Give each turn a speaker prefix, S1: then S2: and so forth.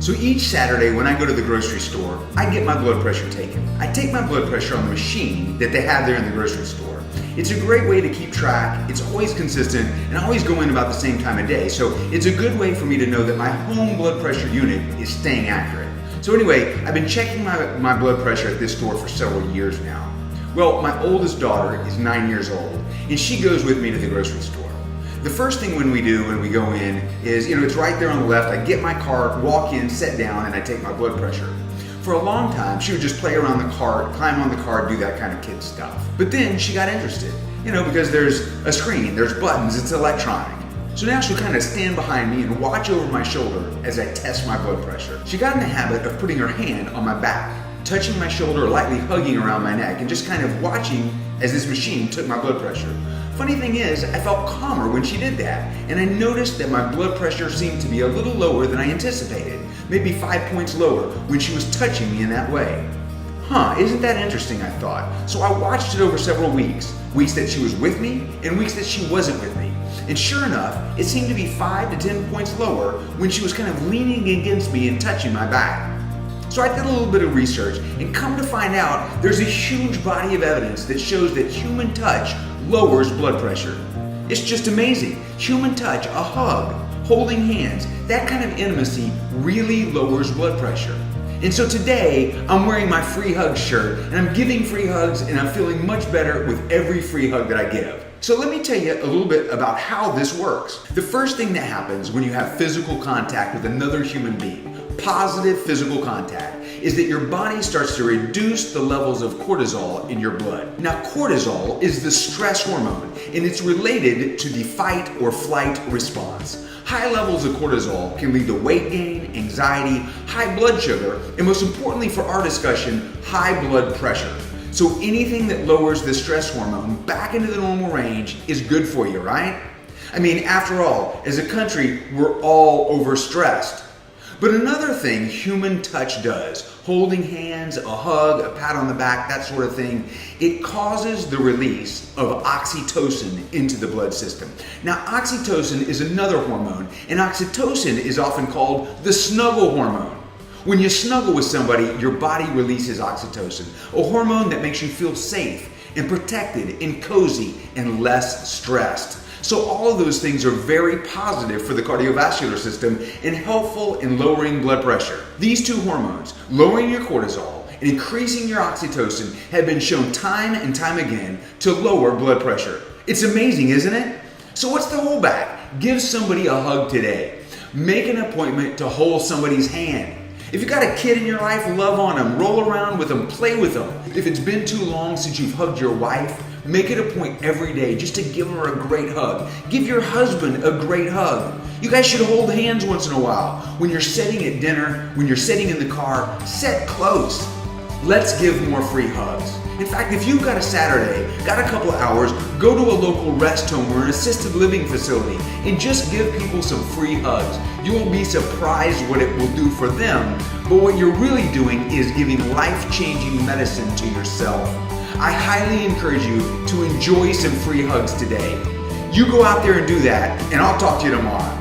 S1: So each Saturday when I go to the grocery store, I get my blood pressure taken. I take my blood pressure on the machine that they have there in the grocery store. It's a great way to keep track, it's always consistent, and I always go in about the same time of day, so it's a good way for me to know that my home blood pressure unit is staying accurate. So anyway, I've been checking my blood pressure at this store for several years now. Well, my oldest daughter is 9 years old, and she goes with me to the grocery store. The first thing when we go in is, it's right there on the left. I get my cart, walk in, sit down, and I take my blood pressure. For a long time, she would just play around the cart, climb on the cart, do that kind of kid stuff. But then she got interested, because there's a screen, there's buttons, it's electronic. So now she'll kind of stand behind me and watch over my shoulder as I test my blood pressure. She got in the habit of putting her hand on my back, touching my shoulder, lightly hugging around my neck, and just kind of watching as this machine took my blood pressure. Funny thing is, I felt calmer when she did that, and I noticed that my blood pressure seemed to be a little lower than I anticipated, maybe 5 points lower when she was touching me in that way. Isn't that interesting, I thought. So I watched it over several weeks that she was with me and weeks that she wasn't with me. And sure enough, it seemed to be 5 to 10 points lower when she was kind of leaning against me and touching my back. So I did a little bit of research and come to find out there's a huge body of evidence that shows that human touch lowers blood pressure. It's just amazing. Human touch, a hug, holding hands, that kind of intimacy really lowers blood pressure. And so today, I'm wearing my free hug shirt and I'm giving free hugs and I'm feeling much better with every free hug that I give. So let me tell you a little bit about how this works. The first thing that happens when you have physical contact with another human being, positive physical contact, is that your body starts to reduce the levels of cortisol in your blood. Now, cortisol is the stress hormone, and it's related to the fight or flight response. High levels of cortisol can lead to weight gain, anxiety, high blood sugar, and most importantly for our discussion, high blood pressure. So anything that lowers the stress hormone back into the normal range is good for you, right? I mean, after all, as a country, we're all overstressed. But another thing human touch does, holding hands, a hug, a pat on the back, that sort of thing, it causes the release of oxytocin into the blood system. Now, oxytocin is another hormone, and oxytocin is often called the snuggle hormone. When you snuggle with somebody, your body releases oxytocin, a hormone that makes you feel safe and protected and cozy and less stressed. So all of those things are very positive for the cardiovascular system and helpful in lowering blood pressure. These two hormones, lowering your cortisol and increasing your oxytocin, have been shown time and time again to lower blood pressure. It's amazing, isn't it? So what's the holdback? Give somebody a hug today. Make an appointment to hold somebody's hand. If you've got a kid in your life, love on them, roll around with them, play with them. If it's been too long since you've hugged your wife, make it a point every day just to give her a great hug. Give your husband a great hug. You guys should hold hands once in a while. When you're sitting at dinner, when you're sitting in the car, sit close. Let's give more free hugs. In fact, if you've got a Saturday, got a couple of hours, go to a local rest home or an assisted living facility and just give people some free hugs. You will be surprised what it will do for them, but what you're really doing is giving life-changing medicine to yourself. I highly encourage you to enjoy some free hugs today. You go out there and do that, and I'll talk to you tomorrow.